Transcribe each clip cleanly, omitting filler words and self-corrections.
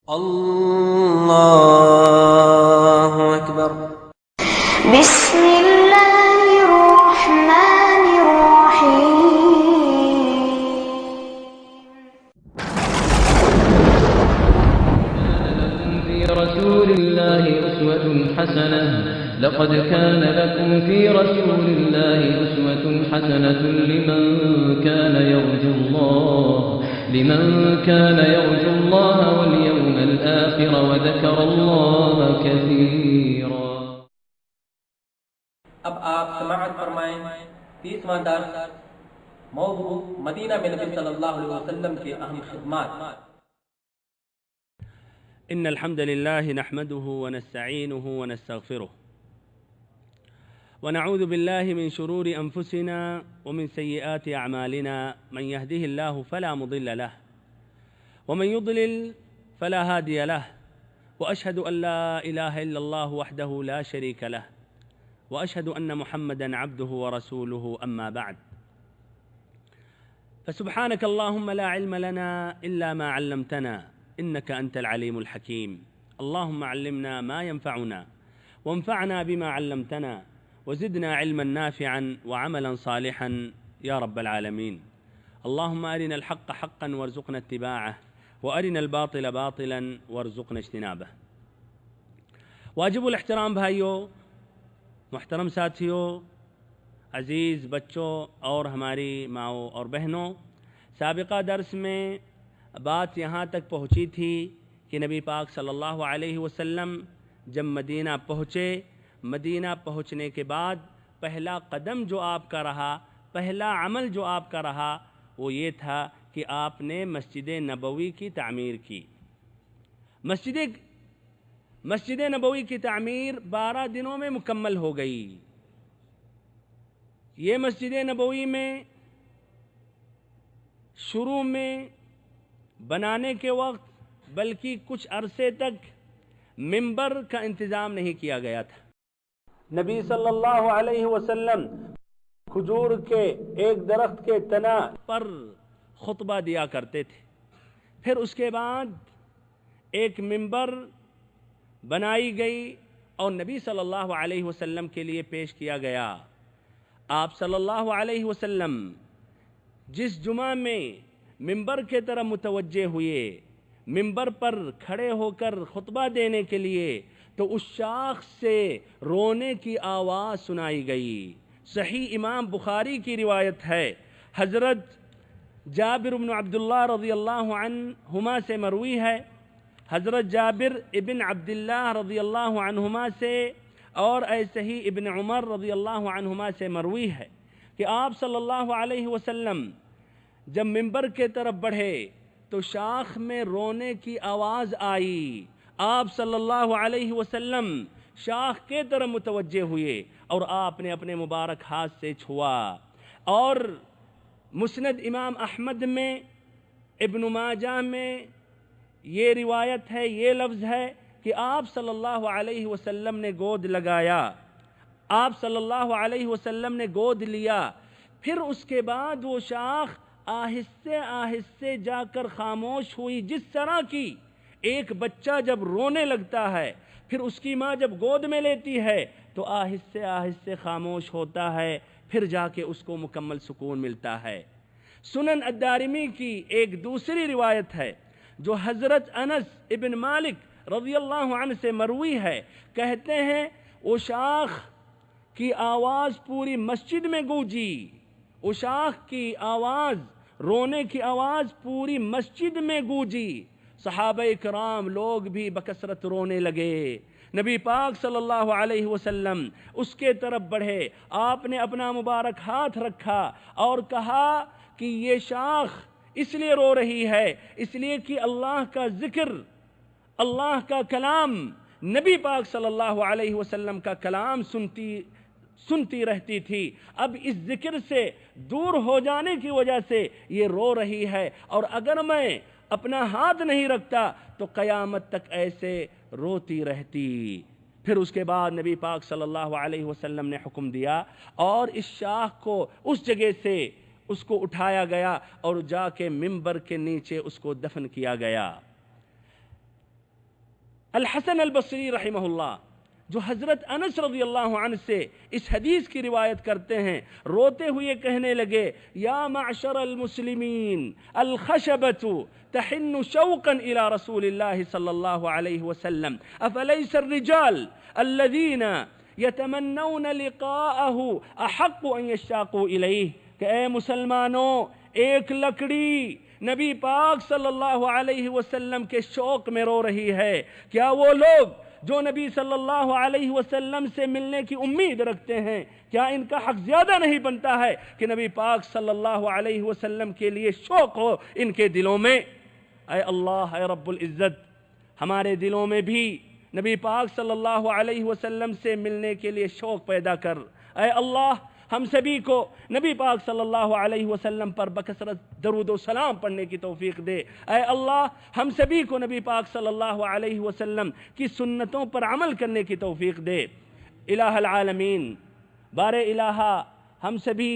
الله أكبر. بسم الله الرحمن الرحيم. في رسول الله أسوة حسنة. لقد كان لكم في رسول الله أسوة حسنة لمن كان يرجو الله واليوم الآخر وذكر الله كثيرا. اب آپ سماعت فرمائیں 30واں درس موضوع مدینہ میں نبی صلی اللہ علیہ وسلم کے اہم خدمات. إن الحمد لله نحمده ونستعينه ونستغفره ونعوذ بالله من شرور أنفسنا ومن سيئات أعمالنا. من يهده الله فلا مضل له ومن يضلل فلا هادي له وأشهد أن لا إله إلا الله وحده لا شريك له وأشهد أن محمدًا عبده ورسوله. أما بعد فسبحانك اللهم لا علم لنا إلا ما علمتنا إنك أنت العليم الحكيم. اللهم علمنا ما ينفعنا وانفعنا بما علمتنا وزدنا علما نافعا وعملا صالحا يا رب العالمين. اللهم أرنا الحق حقا وارزقنا اتباعه وأرنا الباطل باطلا وارزقنا اجتنابه. واجب الاحترام بھائیوں، محترم ساتھیوں، عزیز بچوں اور ہماری ماؤں اور بہنوں، سابقہ درس میں بات یہاں تک پہنچی تھی کہ نبی پاک صلی اللہ علیہ وسلم جب مدینہ پہنچے، مدینہ پہنچنے کے بعد پہلا قدم جو آپ کا رہا، پہلا عمل جو آپ کا رہا، وہ یہ تھا کہ آپ نے مسجد نبوی کی تعمیر کی. مسجد نبوی کی تعمیر 12 دنوں میں مکمل ہو گئی. یہ مسجد نبوی میں شروع میں بنانے کے وقت بلکہ کچھ عرصے تک منبر کا انتظام نہیں کیا گیا تھا. نبی صلی اللہ علیہ وسلم کھجور کے ایک درخت کے تنا پر خطبہ دیا کرتے تھے. پھر اس کے بعد ایک منبر بنائی گئی اور نبی صلی اللہ علیہ وسلم کے لیے پیش کیا گیا. آپ صلی اللہ علیہ وسلم جس جمعہ میں منبر کے طرف متوجہ ہوئے، منبر پر کھڑے ہو کر خطبہ دینے کے لیے، تو اس شاخ سے رونے کی آواز سنائی گئی. صحیح امام بخاری کی روایت ہے، حضرت جابر بن عبداللہ رضی اللہ عنہما سے مروی ہے، حضرت جابر ابن عبداللہ رضی اللہ عنہما سے اور ایسے ہی ابن عمر رضی اللہ عنہما سے مروی ہے کہ آپ صلی اللہ علیہ وسلم جب منبر کے طرف بڑھے تو شاخ میں رونے کی آواز آئی. آپ صلی اللہ علیہ وسلم شاخ کے طرف متوجہ ہوئے اور آپ نے اپنے مبارک ہاتھ سے چھوا. اور مسند امام احمد میں، ابن ماجہ میں یہ روایت ہے، یہ لفظ ہے کہ آپ صلی اللہ علیہ وسلم نے گود لگایا، آپ صلی اللہ علیہ وسلم نے گود لیا. پھر اس کے بعد وہ شاخ آہستہ آہستہ جا کر خاموش ہوئی، جس طرح کی ایک بچہ جب رونے لگتا ہے پھر اس کی ماں جب گود میں لیتی ہے تو آہستہ آہستہ خاموش ہوتا ہے، پھر جا کے اس کو مکمل سکون ملتا ہے. سنن الدارمی کی ایک دوسری روایت ہے جو حضرت انس ابن مالک رضی اللہ عنہ سے مروی ہے، کہتے ہیں وہ شاخ کی آواز پوری مسجد میں گونجی. وہ شاخ کی آواز، رونے کی آواز پوری مسجد میں گونجی. صحابہ کرام لوگ بھی بکثرت رونے لگے. نبی پاک صلی اللہ علیہ وسلم اس کے طرف بڑھے، آپ نے اپنا مبارک ہاتھ رکھا اور کہا کہ یہ شاخ اس لیے رو رہی ہے، اس لیے کہ اللہ کا ذکر، اللہ کا کلام، نبی پاک صلی اللہ علیہ وسلم کا کلام سنتی رہتی تھی. اب اس ذکر سے دور ہو جانے کی وجہ سے یہ رو رہی ہے، اور اگر میں اپنا ہاتھ نہیں رکھتا تو قیامت تک ایسے روتی رہتی. پھر اس کے بعد نبی پاک صلی اللہ علیہ وسلم نے حکم دیا اور اس شاخ کو اس جگہ سے اس کو اٹھایا گیا اور جا کے منبر کے نیچے اس کو دفن کیا گیا. الحسن البصری رحمہ اللہ جو حضرت انس رضی اللہ عنہ سے اس حدیث کی روایت کرتے ہیں، روتے ہوئے کہنے لگے یا معشر المسلمین الخشبۃ تحن شوقا الى رسول اللہ صلی اللہ علیہ وسلم افلیس الرجال الذین یتمنون لقاءہ احق ان یشتاقوا الیہ، کہ اے مسلمانوں، ایک لکڑی نبی پاک صلی اللہ علیہ وسلم کے شوق میں رو رہی ہے، کیا وہ لوگ جو نبی صلی اللہ علیہ وسلم سے ملنے کی امید رکھتے ہیں، کیا ان کا حق زیادہ نہیں بنتا ہے کہ نبی پاک صلی اللہ علیہ وسلم کے لیے شوق ہو ان کے دلوں میں؟ اے اللہ، اے رب العزت، ہمارے دلوں میں بھی نبی پاک صلی اللہ علیہ وسلم سے ملنے کے لیے شوق پیدا کر۔ اے اللہ، ہم سبھی کو نبی پاک صلی اللہ علیہ وسلم پر بکثرت درود و سلام پڑھنے کی توفیق دے۔ اے اللہ، ہم سبھی کو نبی پاک صلی اللہ علیہ وسلم کی سنتوں پر عمل کرنے کی توفیق دے۔ الہ العالمین، بار الہ، ہم سبھی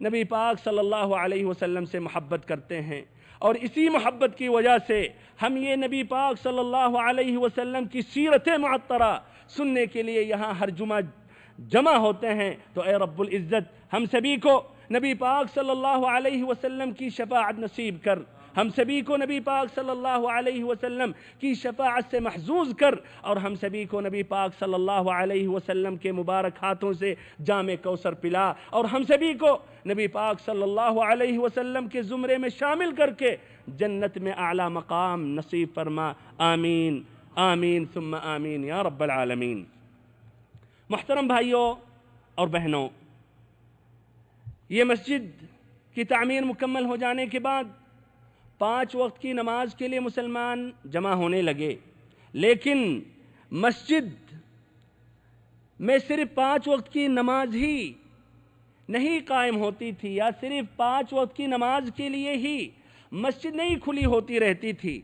نبی پاک صلی اللہ علیہ وسلم سے محبت کرتے ہیں، اور اسی محبت کی وجہ سے ہم یہ نبی پاک صلی اللہ علیہ وسلم کی سیرت معطرہ سننے کے لیے یہاں ہر جمعہ جمع ہوتے ہیں۔ تو اے رب العزت، ہم سبھی کو نبی پاک صلی اللہ علیہ وسلم کی شفاعت نصیب کر، ہم سبھی کو نبی پاک صلی اللہ علیہ وسلم کی شفاعت سے محظوظ کر، اور ہم سبھی کو نبی پاک صلی اللہ علیہ وسلم کے مبارک ہاتھوں سے جام کوثر پلا، اور ہم سبھی کو نبی پاک صلی اللہ علیہ وسلم کے زمرے میں شامل کر کے جنت میں اعلیٰ مقام نصیب فرما۔ آمین آمین ثم آمین یا رب العالمین۔ محترم بھائیوں اور بہنوں، یہ مسجد کی تعمیر مکمل ہو جانے کے بعد 5 وقت کی نماز کے لیے مسلمان جمع ہونے لگے، لیکن مسجد میں صرف 5 وقت کی نماز ہی نہیں قائم ہوتی تھی، یا صرف 5 وقت کی نماز کے لیے ہی مسجد نہیں کھلی ہوتی رہتی تھی،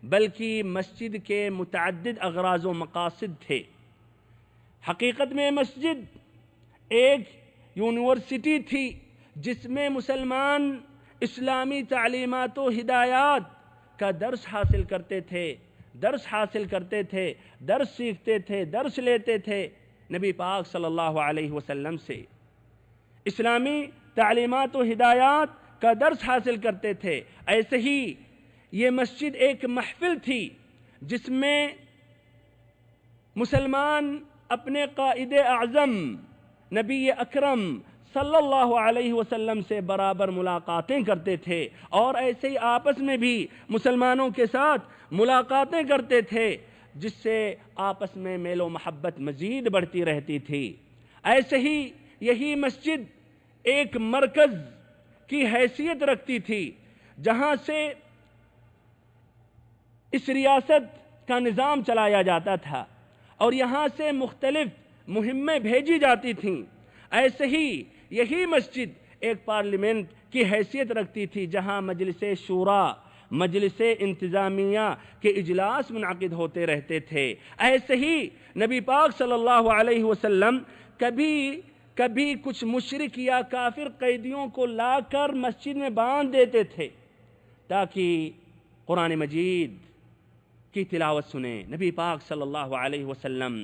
بلکہ مسجد کے متعدد اغراض و مقاصد تھے۔ حقیقت میں مسجد ایک یونیورسٹی تھی جس میں مسلمان اسلامی تعلیمات و ہدایات کا درس حاصل کرتے تھے، درس سیکھتے تھے، درس لیتے تھے نبی پاک صلی اللہ علیہ وسلم سے، اسلامی تعلیمات و ہدایات کا درس حاصل کرتے تھے۔ ایسے ہی یہ مسجد ایک محفل تھی جس میں مسلمان اپنے قائد اعظم نبی اکرم صلی اللہ علیہ وسلم سے برابر ملاقاتیں کرتے تھے، اور ایسے ہی آپس میں بھی مسلمانوں کے ساتھ ملاقاتیں کرتے تھے، جس سے آپس میں میل و محبت مزید بڑھتی رہتی تھی۔ ایسے ہی یہی مسجد ایک مرکز کی حیثیت رکھتی تھی جہاں سے اس ریاست کا نظام چلایا جاتا تھا، اور یہاں سے مختلف مہمیں بھیجی جاتی تھیں۔ ایسے ہی یہی مسجد ایک پارلیمنٹ کی حیثیت رکھتی تھی جہاں مجلس شورا، مجلس انتظامیہ کے اجلاس منعقد ہوتے رہتے تھے۔ ایسے ہی نبی پاک صلی اللہ علیہ وسلم کبھی کچھ مشرک یا کافر قیدیوں کو لا کر مسجد میں باندھ دیتے تھے تاکہ قرآن مجید کی تلاوت سنیں، نبی پاک صلی اللہ علیہ وسلم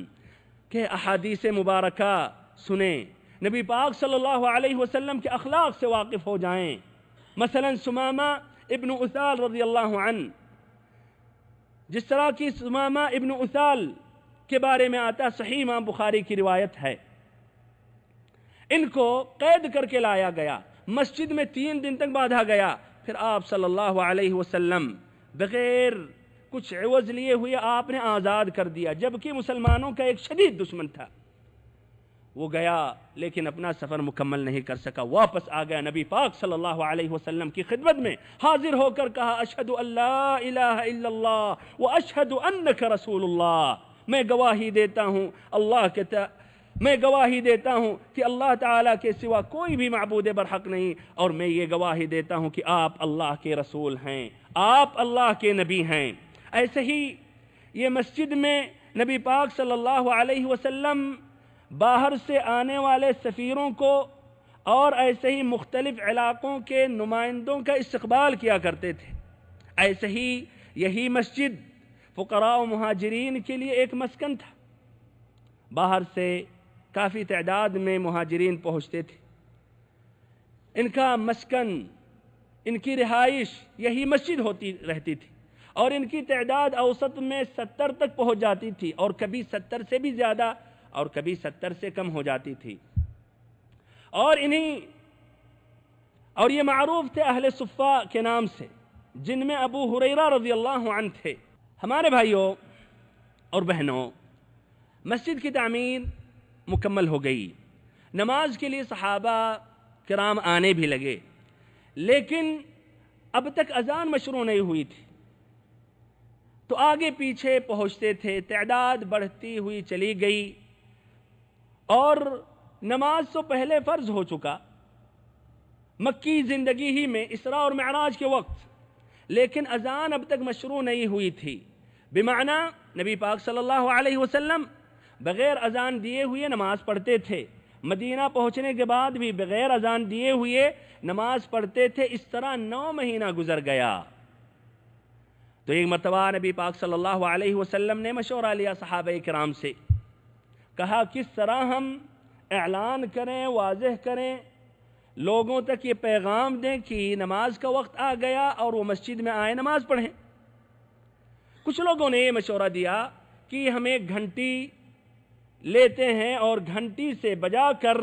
کے احادیث مبارکہ سنیں، نبی پاک صلی اللہ علیہ وسلم کے اخلاق سے واقف ہو جائیں۔ مثلا ثمامہ ابن اثال رضی اللہ عنہ، جس طرح کی ثمامہ ابن اثال کے بارے میں آتا صحیح امام بخاری کی روایت ہے، ان کو قید کر کے لایا گیا، مسجد میں 3 دن تک باندھا گیا، پھر آپ صلی اللہ علیہ وسلم بغیر کچھ عوض لیے ہوئے آپ نے آزاد کر دیا، جبکہ مسلمانوں کا ایک شدید دشمن تھا۔ وہ گیا لیکن اپنا سفر مکمل نہیں کر سکا، واپس آ گیا، نبی پاک صلی اللہ علیہ وسلم کی خدمت میں حاضر ہو کر کہا اشہد ان لا الہ الا اللہ و اشہد انک رسول اللہ، میں گواہی دیتا ہوں کہ اللہ تعالیٰ کے سوا کوئی بھی معبود برحق نہیں، اور میں یہ گواہی دیتا ہوں کہ آپ اللہ کے رسول ہیں، آپ اللہ کے نبی ہیں۔ ایسے ہی یہ مسجد میں نبی پاک صلی اللہ علیہ وسلم باہر سے آنے والے سفیروں کو اور ایسے ہی مختلف علاقوں کے نمائندوں کا استقبال کیا کرتے تھے۔ ایسے ہی یہی مسجد فقراء و مہاجرین کے لیے ایک مسکن تھا۔ باہر سے کافی تعداد میں مہاجرین پہنچتے تھے، ان کا مسکن، ان کی رہائش یہی مسجد ہوتی رہتی تھی، اور ان کی تعداد اوسط میں 70 تک پہنچ جاتی تھی، اور کبھی 70 سے بھی زیادہ اور کبھی 70 سے کم ہو جاتی تھی۔ اور یہ معروف تھے اہل صفہ کے نام سے، جن میں ابو ہریرہ رضی اللہ عنہ تھے۔ ہمارے بھائیوں اور بہنوں، مسجد کی تعمیر مکمل ہو گئی، نماز کے لیے صحابہ کرام آنے بھی لگے، لیکن اب تک اذان مشروع نہیں ہوئی تھی، تو آگے پیچھے پہنچتے تھے، تعداد بڑھتی ہوئی چلی گئی، اور نماز تو پہلے فرض ہو چکا مکی زندگی ہی میں اسراء اور معراج کے وقت، لیکن اذان اب تک مشروع نہیں ہوئی تھی، بمعنی نبی پاک صلی اللہ علیہ وسلم بغیر اذان دیے ہوئے نماز پڑھتے تھے، مدینہ پہنچنے کے بعد بھی بغیر اذان دیے ہوئے نماز پڑھتے تھے۔ اس طرح 9 مہینہ گزر گیا، تو ایک مرتبہ نبی پاک صلی اللہ علیہ وسلم نے مشورہ لیا صحابہ کرام سے، کہا کس طرح ہم اعلان کریں، واضح کریں، لوگوں تک یہ پیغام دیں کہ نماز کا وقت آ گیا اور وہ مسجد میں آئے نماز پڑھیں۔ کچھ لوگوں نے یہ مشورہ دیا کہ ہم ایک گھنٹی لیتے ہیں اور گھنٹی سے بجا کر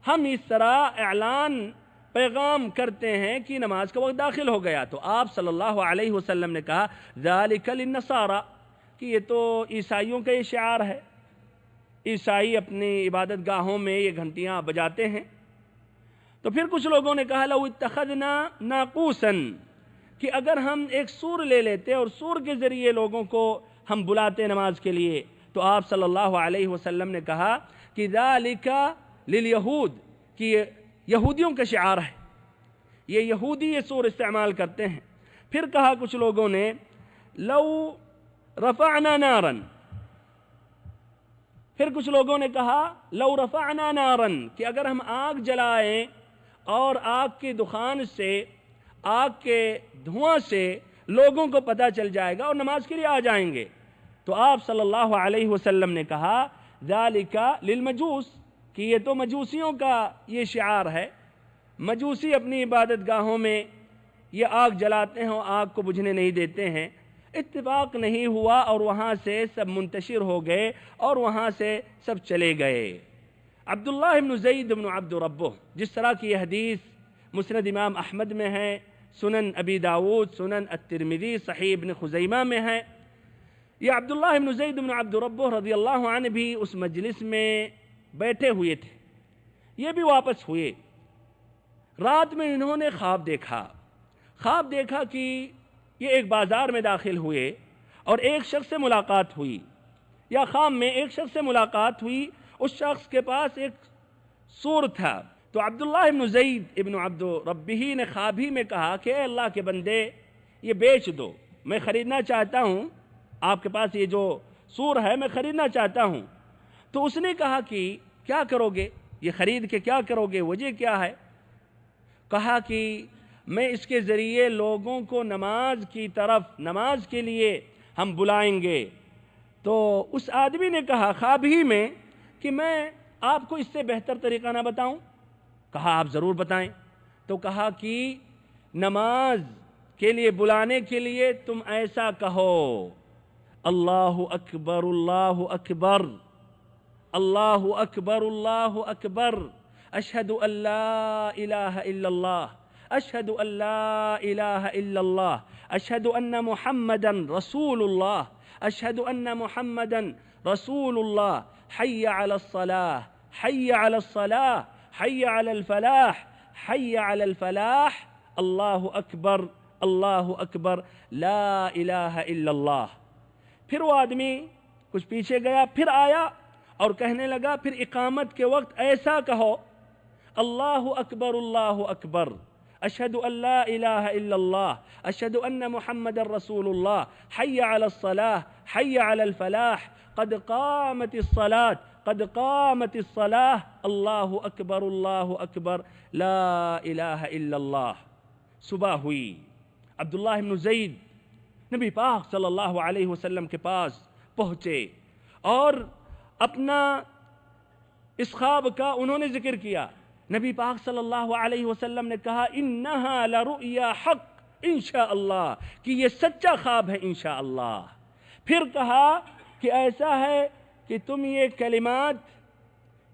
ہم اس طرح اعلان پیغام کرتے ہیں کہ نماز کا وقت داخل ہو گیا۔ تو آپ صلی اللہ علیہ وسلم نے کہا ذالک للنصارى، کہ یہ تو عیسائیوں کا یہ شعار ہے، عیسائی اپنی عبادت گاہوں میں یہ گھنٹیاں بجاتے ہیں۔ تو پھر کچھ لوگوں نے کہا لو اتخذنا ناقوسا، کہ اگر ہم ایک سور لے لیتے اور سور کے ذریعے لوگوں کو ہم بلاتے نماز کے لیے، تو آپ صلی اللہ علیہ وسلم نے کہا کہ ذالک للیہود، کہ یہ یہودیوں کا شعار ہے، یہ یہودی یہ سور استعمال کرتے ہیں۔ پھر کہا کچھ لوگوں نے لو رفعنا نارا، پھر کچھ لوگوں نے کہا لو رفعنا نارا، کہ اگر ہم آگ جلائیں اور آگ کی دخان سے، آگ کے دھواں سے لوگوں کو پتہ چل جائے گا اور نماز کے لیے آ جائیں گے۔ تو آپ صلی اللہ علیہ وسلم نے کہا ذالک للمجوس، کہ یہ تو مجوسیوں کا یہ شعار ہے، مجوسی اپنی عبادت گاہوں میں یہ آگ جلاتے ہیں اور آگ کو بجھنے نہیں دیتے ہیں۔ اتفاق نہیں ہوا اور وہاں سے سب منتشر ہو گئے اور وہاں سے سب چلے گئے۔ عبداللہ بن زید بن عبد ربہ، جس طرح کی یہ حدیث مسند امام احمد میں ہے، سنن ابی داود، سنن الترمذی، صحیح ابن خزیمہ میں ہے، یہ عبداللہ بن زید بن عبد ربہ رضی اللہ عنہ بھی اس مجلس میں بیٹھے ہوئے تھے، یہ بھی واپس ہوئے۔ رات میں انہوں نے خواب دیکھا کہ یہ ایک بازار میں داخل ہوئے اور ایک شخص سے ملاقات ہوئی، یا خواب میں ایک شخص سے ملاقات ہوئی، اس شخص کے پاس ایک سور تھا۔ تو عبداللہ بن زید ابن عبد ربہ نے خواب ہی میں کہا کہ اے اللہ کے بندے یہ بیچ دو، میں خریدنا چاہتا ہوں، آپ کے پاس یہ جو سور ہے میں خریدنا چاہتا ہوں۔ تو اس نے کہا کہ کیا کرو گے، یہ خرید کے کیا کرو گے، وجہ کیا ہے؟ کہا کہ میں اس کے ذریعے لوگوں کو نماز کی طرف، نماز کے لیے ہم بلائیں گے۔ تو اس آدمی نے کہا خواب ہی میں کہ میں آپ کو اس سے بہتر طریقہ نہ بتاؤں؟ کہا آپ ضرور بتائیں۔ تو کہا کہ نماز کے لیے بلانے کے لیے تم ایسا کہو اللہ اکبر اللہ اکبر اللہ اکبر اللہ اکبر اشہد ان لا الہ الا اللہ اشہد ان لا الہ الا اللہ اشہد ان محمدا رسول اللہ اشہد ان محمدا رسول اللہ حی علی الصلاة حی علی الصلاة حی علی الفلاح حی علی الفلاح اللہ اکبر لا الہ الا اللہ۔ پھر وہ آدمی کچھ پیچھے گیا، پھر آیا اور کہنے لگا پھر اقامت کے وقت ایسا کہو اللہ اکبر اشہد ان لا الہ الا اللہ اشہد ان محمد رسول اللہ حی علی الصلاة حی علی الفلاح قد قامت الصلاة قد قامت الصلاة اللہ اکبر لا الہ الا اللہ۔ صبح ہوئی، عبداللہ بن زید نبی پاک صلی اللہ علیہ وسلم کے پاس پہنچے اور اپنا اس خواب کا انہوں نے ذکر کیا. نبی پاک صلی اللہ علیہ وسلم نے کہا انہا لرؤیا حق انشاءاللہ، کہ یہ سچا خواب ہے انشاءاللہ. پھر کہا کہ ایسا ہے کہ تم یہ کلمات،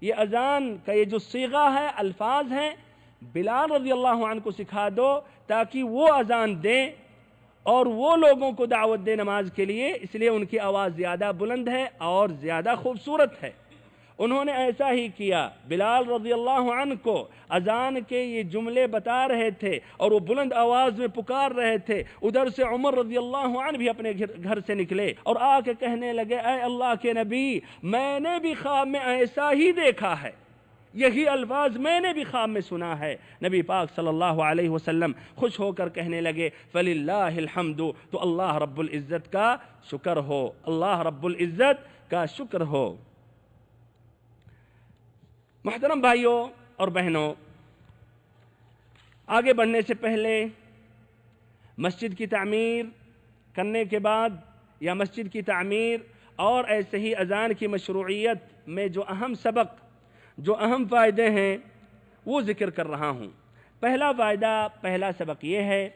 یہ اذان کا یہ جو صیغہ ہے، الفاظ ہیں، بلال رضی اللہ عنہ کو سکھا دو تاکہ وہ اذان دیں اور وہ لوگوں کو دعوت دے نماز کے لیے، اس لیے ان کی آواز زیادہ بلند ہے اور زیادہ خوبصورت ہے. انہوں نے ایسا ہی کیا. بلال رضی اللہ عنہ کو اذان کے یہ جملے بتا رہے تھے اور وہ بلند آواز میں پکار رہے تھے. ادھر سے عمر رضی اللہ عنہ بھی اپنے گھر سے نکلے اور آ کے کہنے لگے اے اللہ کے نبی، میں نے بھی خواب میں ایسا ہی دیکھا ہے، یہی الفاظ میں نے بھی خواب میں سنا ہے. نبی پاک صلی اللہ علیہ وسلم خوش ہو کر کہنے لگے فَلِلَّهِ الْحَمْدُ، تو اللہ رب العزت کا شکر ہو، اللہ رب العزت کا شکر ہو. محترم بھائیوں اور بہنوں، آگے بڑھنے سے پہلے مسجد کی تعمیر کرنے کے بعد یا مسجد کی تعمیر اور ایسے ہی اذان کی مشروعیت میں جو اہم سبق، جو اہم فائدے ہیں وہ ذکر کر رہا ہوں. پہلا فائدہ، پہلا سبق یہ ہے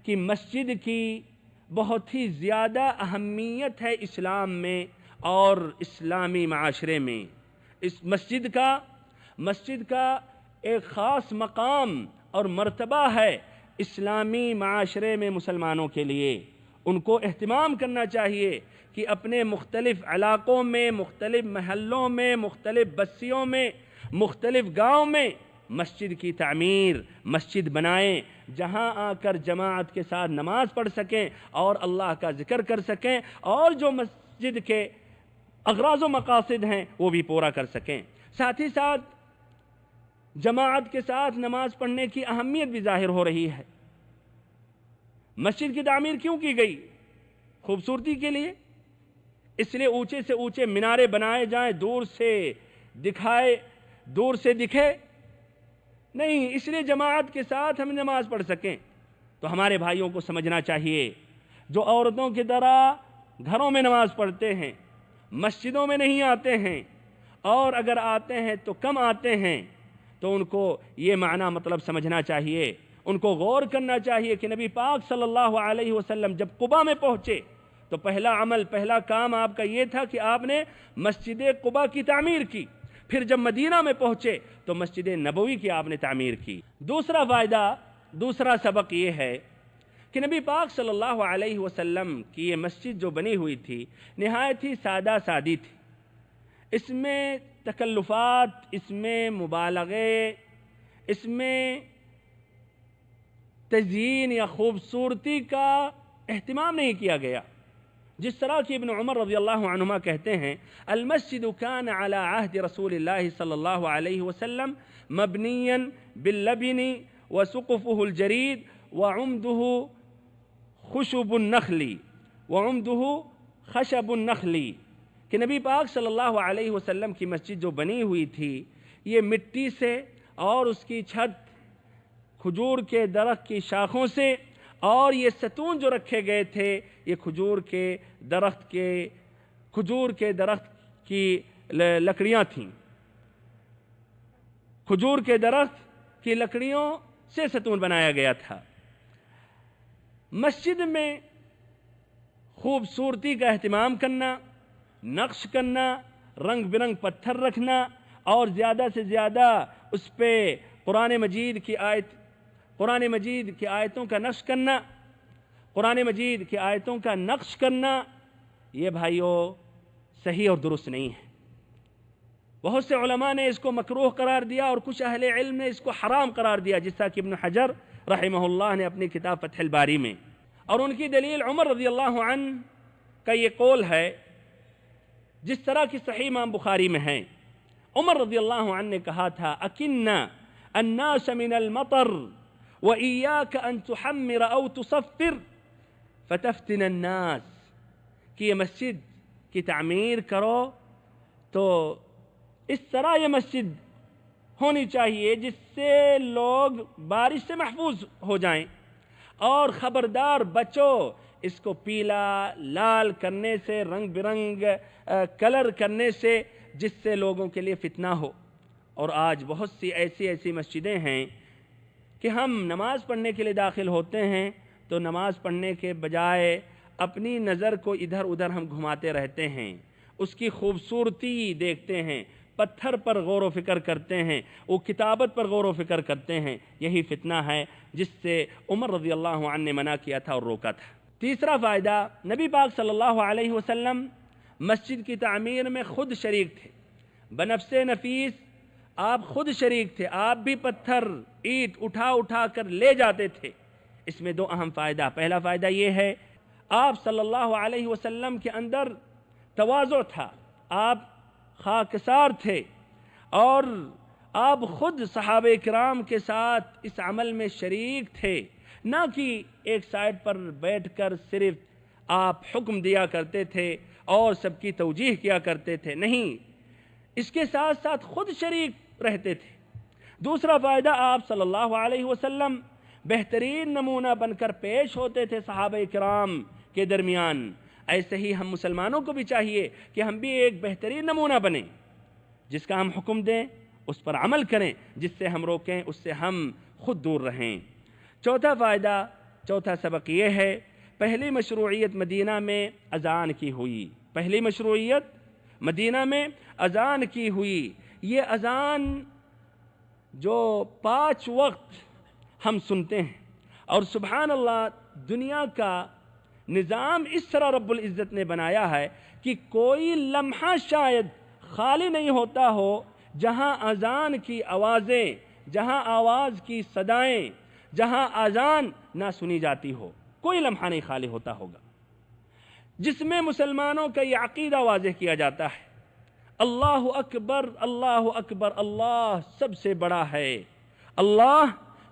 کہ مسجد کی بہت ہی زیادہ اہمیت ہے اسلام میں اور اسلامی معاشرے میں. اس مسجد کا ایک خاص مقام اور مرتبہ ہے اسلامی معاشرے میں مسلمانوں کے لیے. ان کو اہتمام کرنا چاہیے کہ اپنے مختلف علاقوں میں، مختلف محلوں میں، مختلف بستیوں میں، مختلف گاؤں میں مسجد کی تعمیر، مسجد بنائیں جہاں آ کر جماعت کے ساتھ نماز پڑھ سکیں اور اللہ کا ذکر کر سکیں اور جو مسجد کے اغراض و مقاصد ہیں وہ بھی پورا کر سکیں. ساتھ ہی ساتھ جماعت کے ساتھ نماز پڑھنے کی اہمیت بھی ظاہر ہو رہی ہے. مسجد کی تعمیر کیوں کی گئی؟ خوبصورتی کے لیے. اس لیے اونچے سے اونچے مینارے بنائے جائیں دور سے دکھے نہیں، اس لیے جماعت کے ساتھ ہم نماز پڑھ سکیں. تو ہمارے بھائیوں کو سمجھنا چاہیے جو عورتوں کی طرح گھروں میں نماز پڑھتے ہیں، مسجدوں میں نہیں آتے ہیں اور اگر آتے ہیں تو کم آتے ہیں، تو ان کو یہ معنی مطلب سمجھنا چاہیے. ان کو غور کرنا چاہیے کہ نبی پاک صلی اللہ علیہ وسلم جب قباء میں پہنچے تو پہلا عمل، پہلا کام آپ کا یہ تھا کہ آپ نے مسجد قباء کی تعمیر کی. پھر جب مدینہ میں پہنچے تو مسجد نبوی کی آپ نے تعمیر کی. دوسرا فائدہ، دوسرا سبق یہ ہے کہ نبی پاک صلی اللہ علیہ وسلم کی یہ مسجد جو بنی ہوئی تھی نہایت ہی سادہ سادی تھی. اس میں تکلفات، اس میں مبالغے، اس میں تزیین یا خوبصورتی کا اہتمام نہیں کیا گیا. جس طرح کہ ابن عمر رضی اللہ عنہما کہتے ہیں المسجد كان على عهد رسول الله صلی اللہ علیہ وسلم مبنيا باللبن وسقفه الجريد وعمده خشب النخل، کہ نبی پاک صلی اللہ علیہ وسلم کی مسجد جو بنی ہوئی تھی یہ مٹی سے اور اس کی چھت کھجور کے درخت کی شاخوں سے، اور یہ ستون جو رکھے گئے تھے یہ کھجور کے درخت کی لکڑیاں تھیں. کھجور کے درخت کی لکڑیوں سے ستون بنایا گیا تھا. مسجد میں خوبصورتی کا اہتمام کرنا، نقش کرنا، رنگ برنگ پتھر رکھنا اور زیادہ سے زیادہ اس پہ قرآن مجید کی آیتوں کا نقش کرنا، قرآن مجید کی آیتوں کا نقش کرنا، یہ بھائیوں صحیح اور درست نہیں ہے. بہت سے علماء نے اس کو مکروہ قرار دیا اور کچھ اہل علم نے اس کو حرام قرار دیا، جس طرح کہ ابن حجر رحمہ اللہ نے اپنی کتاب فتح الباری میں. اور ان کی دلیل عمر رضی اللہ عنہ کا یہ قول ہے جس طرح کی صحیح امام بخاری میں ہے. عمر رضی اللہ عنہ نے کہا تھا اکننا الناس من المطر وإياك أن تحمر أو تصفر فتفتن الناس، کہ یہ مسجد کی تعمیر کرو تو اس طرح یہ مسجد ہونی چاہیے جس سے لوگ بارش سے محفوظ ہو جائیں، اور خبردار بچو اس کو پیلا لال کرنے سے، رنگ برنگ کلر کرنے سے، جس سے لوگوں کے لیے فتنہ ہو۔ اور آج بہت سی ایسی مسجدیں ہیں کہ ہم نماز پڑھنے کے لیے داخل ہوتے ہیں تو نماز پڑھنے کے بجائے اپنی نظر کو ادھر ادھر ہم گھماتے رہتے ہیں، اس کی خوبصورتی دیکھتے ہیں، پتھر پر غور و فکر کرتے ہیں، وہ کتابت پر غور و فکر کرتے ہیں۔ یہی فتنہ ہے جس سے عمر رضی اللہ عنہ نے منع کیا تھا اور روکا تھا۔ تیسرا فائدہ، نبی پاک صلی اللہ علیہ وسلم مسجد کی تعمیر میں خود شریک تھے، بنفس نفیس آپ خود شریک تھے، آپ بھی پتھر اینٹ اٹھا کر لے جاتے تھے۔ اس میں دو اہم فائدہ، پہلا فائدہ یہ ہے آپ صلی اللہ علیہ وسلم کے اندر تواضع تھا، آپ خاکسار تھے، اور آپ خود صحابہ کرام کے ساتھ اس عمل میں شریک تھے، نہ کہ ایک سائڈ پر بیٹھ کر صرف آپ حکم دیا کرتے تھے اور سب کی توجیہ کیا کرتے تھے، نہیں، اس کے ساتھ ساتھ خود شریک رہتے تھے۔ دوسرا فائدہ، آپ صلی اللہ علیہ وسلم بہترین نمونہ بن کر پیش ہوتے تھے صحابہ کرام کے درمیان۔ ایسے ہی ہم مسلمانوں کو بھی چاہیے کہ ہم بھی ایک بہترین نمونہ بنیں، جس کا ہم حکم دیں اس پر عمل کریں، جس سے ہم روکیں اس سے ہم خود دور رہیں۔ چوتھا فائدہ، چوتھا سبق یہ ہے، پہلی مشروعیت مدینہ میں اذان کی ہوئی، پہلی مشروعیت مدینہ میں اذان کی ہوئی۔ یہ اذان جو 5 وقت ہم سنتے ہیں، اور سبحان اللہ دنیا کا نظام اس طرح رب العزت نے بنایا ہے کہ کوئی لمحہ شاید خالی نہیں ہوتا ہو جہاں اذان کی آوازیں، جہاں آواز کی صدائیں، جہاں اذان نہ سنی جاتی ہو، کوئی لمحہ نہیں خالی ہوتا ہوگا، جس میں مسلمانوں کا یہ عقیدہ واضح کیا جاتا ہے، اللہ اکبر، اللہ اکبر، اللہ سب سے بڑا ہے، اللہ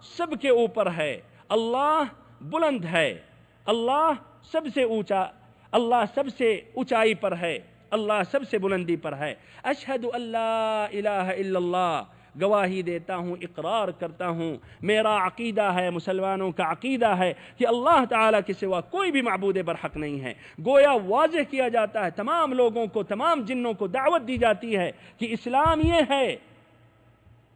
سب کے اوپر ہے، اللہ بلند ہے، اللہ سب سے اونچا، اللہ سب سے اونچائی پر ہے، اللہ سب سے بلندی پر ہے۔ اشہد ان لا الہ الا اللہ، گواہی دیتا ہوں، اقرار کرتا ہوں، میرا عقیدہ ہے، مسلمانوں کا عقیدہ ہے کہ اللہ تعالیٰ کے سوا کوئی بھی معبود برحق نہیں ہے۔ گویا واضح کیا جاتا ہے، تمام لوگوں کو، تمام جنوں کو دعوت دی جاتی ہے کہ اسلام یہ ہے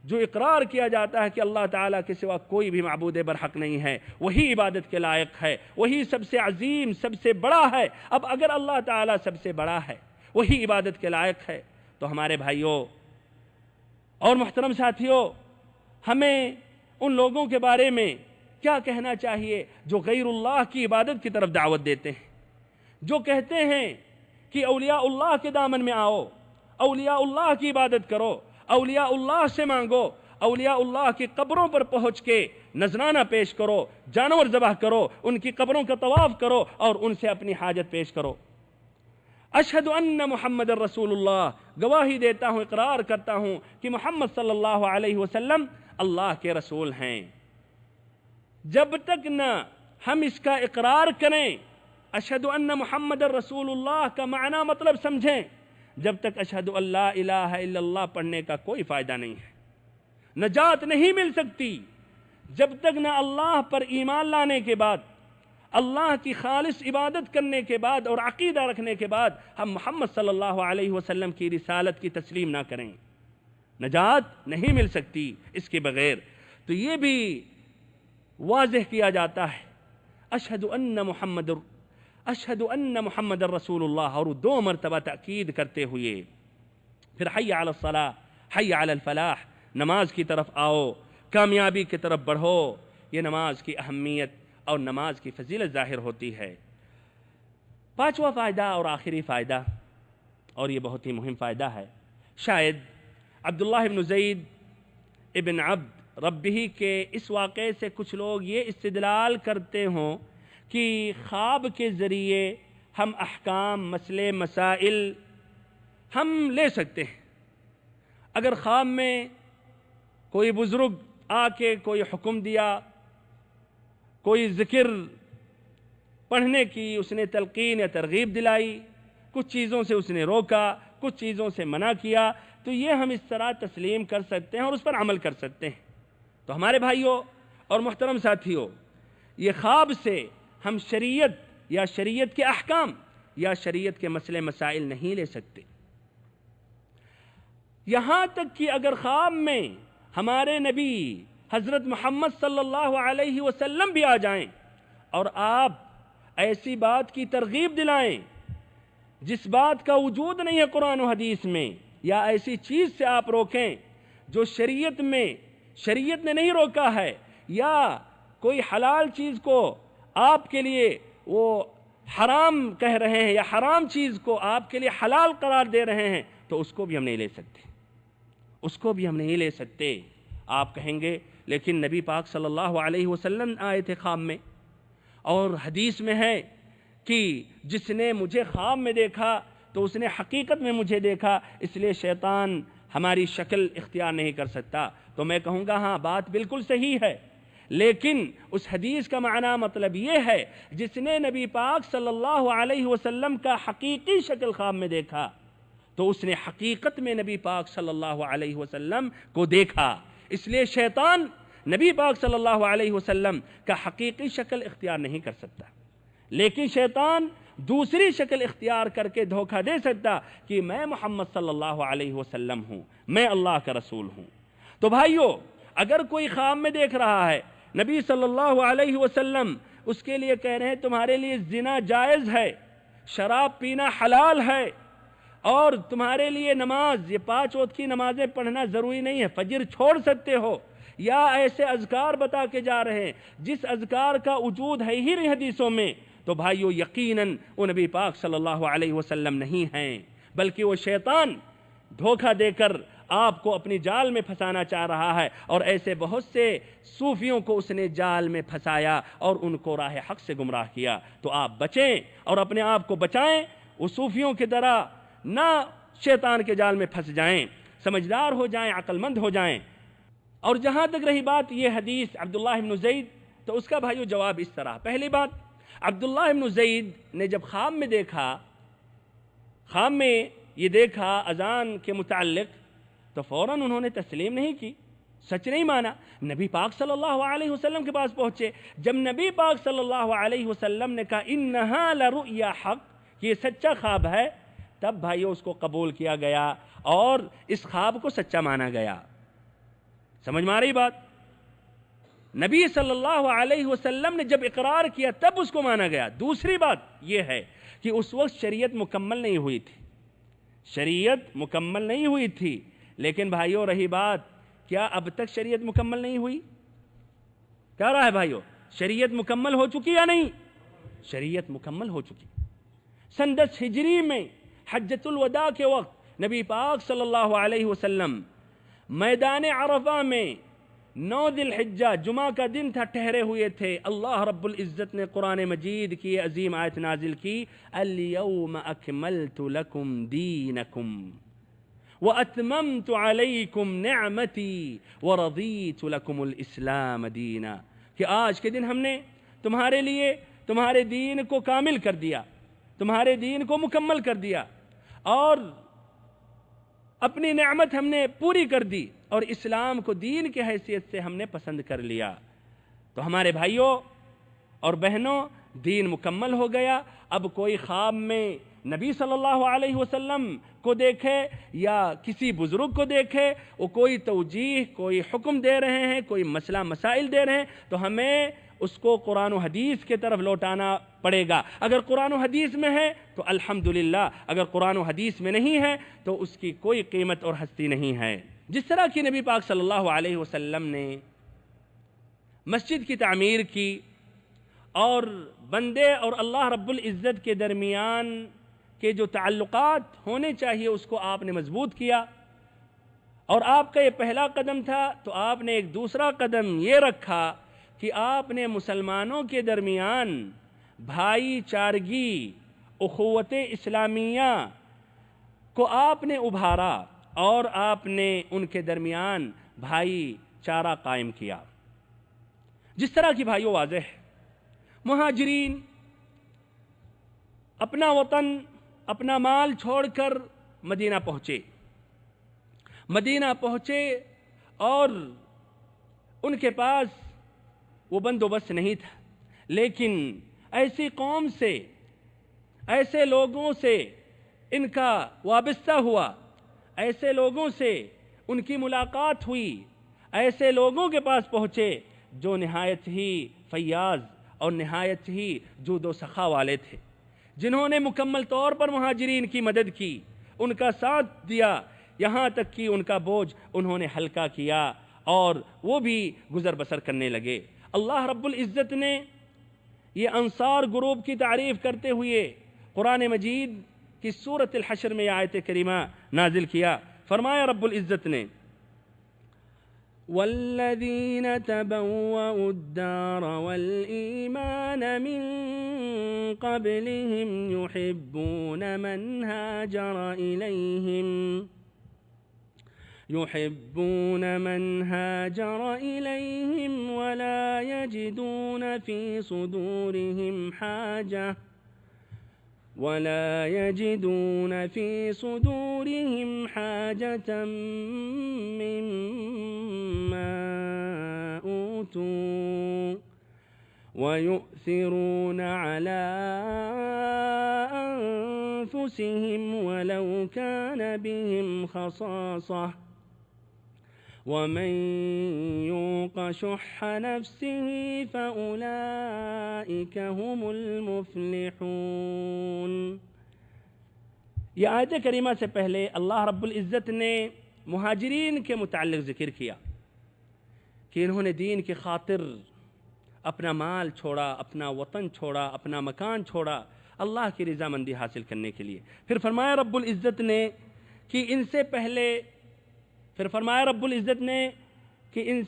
جو اقرار کیا جاتا ہے کہ اللہ تعالیٰ کے سوا کوئی بھی معبود برحق نہیں ہے، وہی عبادت کے لائق ہے، وہی سب سے عظیم، سب سے بڑا ہے۔ اب اگر اللہ تعالیٰ سب سے بڑا ہے، وہی عبادت کے لائق ہے، تو ہمارے بھائیوں اور محترم ساتھیوں، ہمیں ان لوگوں کے بارے میں کیا کہنا چاہیے جو غیر اللہ کی عبادت کی طرف دعوت دیتے ہیں، جو کہتے ہیں کہ اولیاء اللہ کے دامن میں آؤ، اولیاء اللہ کی عبادت کرو، اولیاء اللہ سے مانگو، اولیاء اللہ کی قبروں پر پہنچ کے نذرانہ پیش کرو، جانور ذبح کرو، ان کی قبروں کا طواف کرو اور ان سے اپنی حاجت پیش کرو۔ اشہد ان محمد رسول اللہ، گواہی دیتا ہوں، اقرار کرتا ہوں کہ محمد صلی اللہ علیہ وسلم اللہ کے رسول ہیں۔ جب تک نہ ہم اس کا اقرار کریں، اشہد ان محمد رسول اللہ کا معنی مطلب سمجھیں، جب تک اشہد ان لا الہ الا اللہ پڑھنے کا کوئی فائدہ نہیں ہے، نجات نہیں مل سکتی جب تک نہ اللہ پر ایمان لانے کے بعد، اللہ کی خالص عبادت کرنے کے بعد اور عقیدہ رکھنے کے بعد ہم محمد صلی اللہ علیہ وسلم کی رسالت کی تسلیم نہ کریں، نجات نہیں مل سکتی اس کے بغیر۔ تو یہ بھی واضح کیا جاتا ہے، اشہد ان محمد رسول اللہ، اور 2 مرتبہ تاکید کرتے ہوئے پھر حی علی الصلاۃ، حی علی الفلاح، نماز کی طرف آؤ، کامیابی کی طرف بڑھو۔ یہ نماز کی اہمیت اور نماز کی فضیلت ظاہر ہوتی ہے۔ 5واں فائدہ اور آخری فائدہ، اور یہ بہت ہی مہم فائدہ ہے، شاید عبداللہ ابن زید ابن عبد ربہ کے اس واقعے سے کچھ لوگ یہ استدلال کرتے ہوں کہ خواب کے ذریعے ہم احکام، مسئلے، مسائل ہم لے سکتے ہیں۔ اگر خواب میں کوئی بزرگ آ کے کوئی حکم دیا، کوئی ذکر پڑھنے کی اس نے تلقین یا ترغیب دلائی، کچھ چیزوں سے اس نے روکا، کچھ چیزوں سے منع کیا، تو یہ ہم اس طرح تسلیم کر سکتے ہیں اور اس پر عمل کر سکتے ہیں۔ تو ہمارے بھائیوں اور محترم ساتھیوں، یہ خواب سے ہم شریعت یا شریعت کے احکام یا شریعت کے مسئلے مسائل نہیں لے سکتے۔ یہاں تک کہ اگر خواب میں ہمارے نبی حضرت محمد صلی اللہ علیہ وسلم بھی آ جائیں اور آپ ایسی بات کی ترغیب دلائیں جس بات کا وجود نہیں ہے قرآن و حدیث میں، یا ایسی چیز سے آپ روکیں جو شریعت نے نہیں روکا ہے، یا کوئی حلال چیز کو آپ کے لیے وہ حرام کہہ رہے ہیں یا حرام چیز کو آپ کے لیے حلال قرار دے رہے ہیں، تو اس کو بھی ہم نہیں لے سکتے، اس کو بھی ہم نہیں لے سکتے۔ آپ کہیں گے لیکن نبی پاک صلی اللہ علیہ وسلم آئے تھے خواب میں، اور حدیث میں ہے کہ جس نے مجھے خواب میں دیکھا تو اس نے حقیقت میں مجھے دیکھا، اس لیے شیطان ہماری شکل اختیار نہیں کر سکتا۔ تو میں کہوں گا ہاں بات بالکل صحیح ہے، لیکن اس حدیث کا معنی مطلب یہ ہے جس نے نبی پاک صلی اللہ علیہ وسلم کا حقیقی شکل خواب میں دیکھا تو اس نے حقیقت میں نبی پاک صلی اللہ علیہ وسلم کو دیکھا، اس لیے شیطان نبی پاک صلی اللہ علیہ وسلم کا حقیقی شکل اختیار نہیں کر سکتا، لیکن شیطان دوسری شکل اختیار کر کے دھوکہ دے سکتا کہ میں محمد صلی اللہ علیہ وسلم ہوں، میں اللہ کا رسول ہوں۔ تو بھائیو، اگر کوئی خواب میں دیکھ رہا ہے نبی صلی اللہ علیہ وسلم اس کے لیے کہہ رہے ہیں تمہارے لیے زنا جائز ہے، شراب پینا حلال ہے، اور تمہارے لیے نماز، یہ 5 وقت کی نمازیں پڑھنا ضروری نہیں ہے، فجر چھوڑ سکتے ہو، یا ایسے اذکار بتا کے جا رہے ہیں جس اذکار کا وجود ہے ہی نہیں حدیثوں میں، تو بھائیو یقیناً وہ نبی پاک صلی اللہ علیہ وسلم نہیں ہیں، بلکہ وہ شیطان دھوکہ دے کر آپ کو اپنی جال میں پھنسانا چاہ رہا ہے، اور ایسے بہت سے صوفیوں کو اس نے جال میں پھنسایا اور ان کو راہ حق سے گمراہ کیا۔ تو آپ بچیں اور اپنے آپ کو بچائیں، وہ صوفیوں کی طرح نہ شیطان کے جال میں پھنس جائیں، سمجھدار ہو جائیں، عقل مند ہو جائیں۔ اور جہاں تک رہی بات یہ حدیث عبداللہ بن زید، تو اس کا بھائیو جواب اس طرح۔ پہلی بات، عبداللہ بن زید نے جب خواب میں یہ دیکھا اذان کے متعلق، تو فوراً انہوں نے تسلیم نہیں کی، سچ نہیں مانا، نبی پاک صلی اللہ علیہ وسلم کے پاس پہنچے۔ جب نبی پاک صلی اللہ علیہ وسلم نے کہا انہا لرؤیا حق، یہ سچا خواب ہے، تب بھائیو اس کو قبول کیا گیا اور اس خواب کو سچا مانا گیا۔ سمجھ میں آ رہی بات؟ نبی صلی اللہ علیہ وسلم نے جب اقرار کیا تب اس کو مانا گیا۔ دوسری بات یہ ہے کہ اس وقت شریعت مکمل نہیں ہوئی تھی، شریعت مکمل نہیں ہوئی تھی، لیکن بھائیو رہی بات، کیا اب تک شریعت مکمل نہیں ہوئی؟ کیا رہا ہے بھائیو؟ شریعت مکمل ہو چکی یا نہیں؟ شریعت مکمل ہو چکی۔ سن 10 ہجری میں حجۃ الوداع کے وقت نبی پاک صلی اللہ علیہ وسلم میدان عرفہ میں 9 ذی الحجہ جمعہ کا دن تھا، ٹھہرے ہوئے تھے۔ اللہ رب العزت نے قرآن مجید کی عظیم آیت نازل کی، اليوم اکملت لکم دینکم واتممت علیکم نعمتی ورضیت لکم الاسلام دینا، کہ آج کے دن ہم نے تمہارے لیے تمہارے دین کو کامل کر دیا، تمہارے دین کو مکمل کر دیا، اور اپنی نعمت ہم نے پوری کر دی، اور اسلام کو دین کی حیثیت سے ہم نے پسند کر لیا۔ تو ہمارے بھائیوں اور بہنوں، دین مکمل ہو گیا۔ اب کوئی خواب میں نبی صلی اللہ علیہ وسلم کو دیکھے یا کسی بزرگ کو دیکھے، وہ کوئی توجیہ، کوئی حکم دے رہے ہیں، کوئی مسئلہ مسائل دے رہے ہیں، تو ہمیں اس کو قرآن و حدیث کے طرف لوٹانا پڑے گا۔ اگر قرآن و حدیث میں ہے تو الحمدللہ، اگر قرآن و حدیث میں نہیں ہے تو اس کی کوئی قیمت اور ہستی نہیں ہے۔ جس طرح کی نبی پاک صلی اللہ علیہ وسلم نے مسجد کی تعمیر کی اور بندے اور اللہ رب العزت کے درمیان کے جو تعلقات ہونے چاہیے اس کو آپ نے مضبوط کیا، اور آپ کا یہ پہلا قدم تھا، تو آپ نے ایک دوسرا قدم یہ رکھا کہ آپ نے مسلمانوں کے درمیان بھائی چارگی، اخوت اسلامیہ کو آپ نے ابھارا، اور آپ نے ان کے درمیان بھائی چارہ قائم کیا۔ جس طرح کی بھائیو واضح ہے، مہاجرین اپنا وطن، اپنا مال چھوڑ کر مدینہ پہنچے اور ان کے پاس وہ بندوبست نہیں تھا، لیکن ایسی قوم سے، ایسے لوگوں سے ان کا وابستہ ہوا، ایسے لوگوں سے ان کی ملاقات ہوئی، ایسے لوگوں کے پاس پہنچے جو نہایت ہی فیاض اور نہایت ہی جود و سخا والے تھے، جنہوں نے مکمل طور پر مہاجرین کی مدد کی، ان کا ساتھ دیا، یہاں تک کہ ان کا بوجھ انہوں نے ہلکا کیا اور وہ بھی گزر بسر کرنے لگے۔ اللہ رب العزت نے یہ انصار گروپ کی تعریف کرتے ہوئے قرآن مجید کی سورۃ الحشر میں آیت کریمہ نازل کیا۔ فرمایا رب العزت نے وَالَّذِينَ تَبَوَّأُوا الدَّارَ وَالْإِيمَانَ مِن قَبْلِهِمْ يُحِبُّونَ مَنْ هَاجَرَ إِلَيْهِمْ وَلَا يَجِدُونَ فِي صُدُورِهِمْ حَاجَةً مِّمَّا أُوتُوا وَيُؤْثِرُونَ عَلَى أَنفُسِهِمْ وَلَوْ كَانَ بِهِمْ خَصَاصَةٌ وَمَن يُوقَ شُحَّ نَفْسِهِ فَأُولَئِكَ هُمُ الْمُفْلِحُونَ۔ یہ آیت کریمہ سے پہلے اللہ رب العزت نے مہاجرین کے متعلق ذکر کیا کہ انہوں نے دین کی خاطر اپنا مال چھوڑا، اپنا وطن چھوڑا، اپنا مکان چھوڑا اللہ کی رضامندی حاصل کرنے کے لیے۔ پھر فرمایا رب العزت نے کہ ان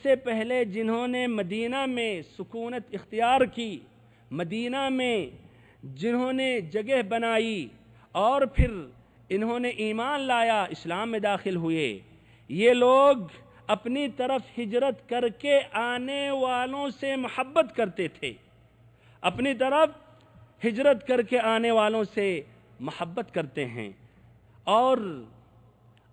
سے پہلے جنہوں نے مدینہ میں سکونت اختیار کی، مدینہ میں جنہوں نے جگہ بنائی اور پھر انہوں نے ایمان لایا، اسلام میں داخل ہوئے، یہ لوگ اپنی طرف ہجرت کر کے آنے والوں سے محبت کرتے تھے، اپنی طرف ہجرت کر کے آنے والوں سے محبت کرتے ہیں اور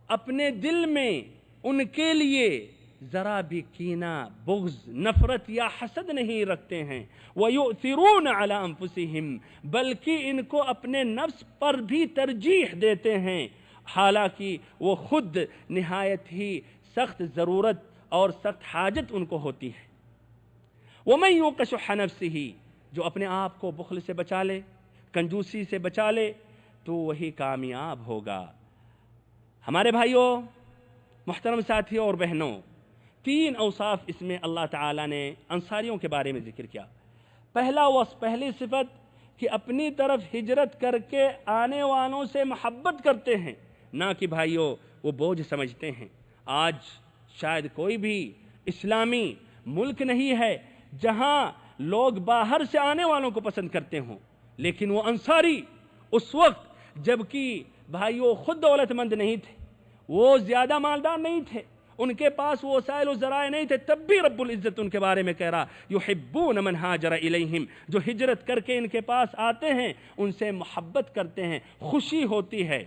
اپنے دل میں ان کے لیے ذرا بھی کینہ، بغض، نفرت یا حسد نہیں رکھتے ہیں۔ وَيُؤْثِرُونَ عَلَىٰ أَنفُسِهِمْ، بلکہ ان کو اپنے نفس پر بھی ترجیح دیتے ہیں، حالانکہ وہ خود نہایت ہی سخت ضرورت اور سخت حاجت ان کو ہوتی ہے۔ وَمَن يُوقَ شُحَّ نَفْسِهِ، جو اپنے آپ کو بخل سے بچا لے، کنجوسی سے بچا لے تو وہی کامیاب ہوگا۔ ہمارے بھائیوں، محترم ساتھیوں اور بہنوں، 3 اوصاف اس میں اللہ تعالیٰ نے انصاریوں کے بارے میں ذکر کیا۔ پہلا وصف، پہلی صفت کہ اپنی طرف ہجرت کر کے آنے والوں سے محبت کرتے ہیں، نہ کہ بھائیوں وہ بوجھ سمجھتے ہیں۔ آج شاید کوئی بھی اسلامی ملک نہیں ہے جہاں لوگ باہر سے آنے والوں کو پسند کرتے ہوں، لیکن وہ انصاری اس وقت جبکہ بھائیوں خود دولت مند نہیں تھے، وہ زیادہ مالدار نہیں تھے، ان کے پاس وہ وسائل و ذرائع نہیں تھے، تب بھی رب العزت ان کے بارے میں کہہ رہا یحبون من ہاجر الیہم، جو ہجرت کر کے ان کے پاس آتے ہیں ان سے محبت کرتے ہیں، خوشی ہوتی ہے۔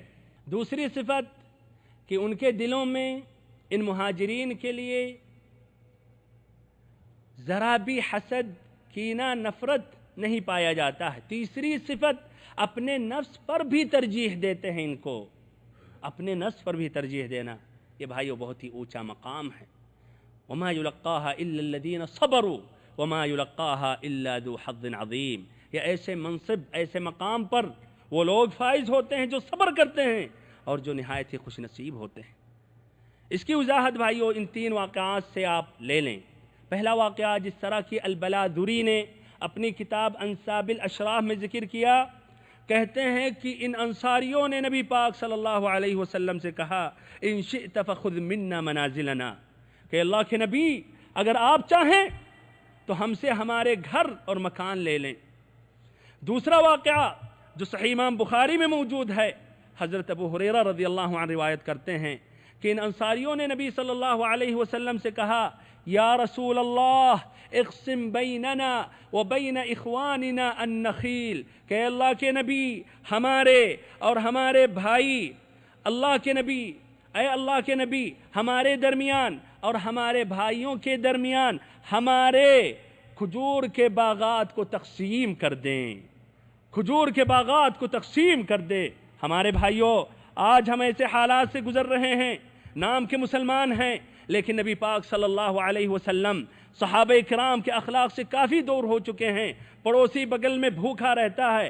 دوسری صفت کہ ان کے دلوں میں ان مہاجرین کے لیے ذرا بھی حسد، کینہ، نفرت نہیں پایا جاتا ہے۔ تیسری صفت اپنے نفس پر بھی ترجیح دیتے ہیں، ان کو اپنے نفس پر بھی ترجیح دینا، یہ بھائیو بہت ہی اونچا مقام ہے۔ وما يلقاها الا الذين صبروا وما يلقاها الا ذو حظ عظیم، یہ ایسے منصب، ایسے مقام پر وہ لوگ فائز ہوتے ہیں جو صبر کرتے ہیں اور جو نہایت ہی خوش نصیب ہوتے ہیں۔ اس کی وضاحت بھائیو ان 3 واقعات سے آپ لے لیں۔ پہلا واقعہ جس طرح کی البلادری نے اپنی کتاب انساب الاشراف میں ذکر کیا، کہتے ہیں کہ ان انصاریوں نے نبی پاک صلی اللہ علیہ وسلم سے کہا ان شئت فخذ منا منازلنا، کہ اللہ کے نبی اگر آپ چاہیں تو ہم سے ہمارے گھر اور مکان لے لیں۔ دوسرا واقعہ جو صحیح امام بخاری میں موجود ہے، حضرت ابو ہریرہ رضی اللہ عنہ روایت کرتے ہیں کہ ان انصاریوں نے نبی صلی اللہ علیہ وسلم سے کہا یا رسول اللہ اقسم بیننا وبین اخواننا النخیل، کہ اللہ کے نبی ہمارے اور ہمارے بھائی، اللہ کے نبی، اے اللہ کے نبی ہمارے درمیان اور ہمارے بھائیوں کے درمیان ہمارے کھجور کے باغات کو تقسیم کر دیں، کھجور کے باغات کو تقسیم کر دے۔ ہمارے بھائیوں، آج ہم ایسے حالات سے گزر رہے ہیں، نام کے مسلمان ہیں لیکن نبی پاک صلی اللہ علیہ وسلم صحابہ کرام کے اخلاق سے کافی دور ہو چکے ہیں۔ پڑوسی بغل میں بھوکا رہتا ہے،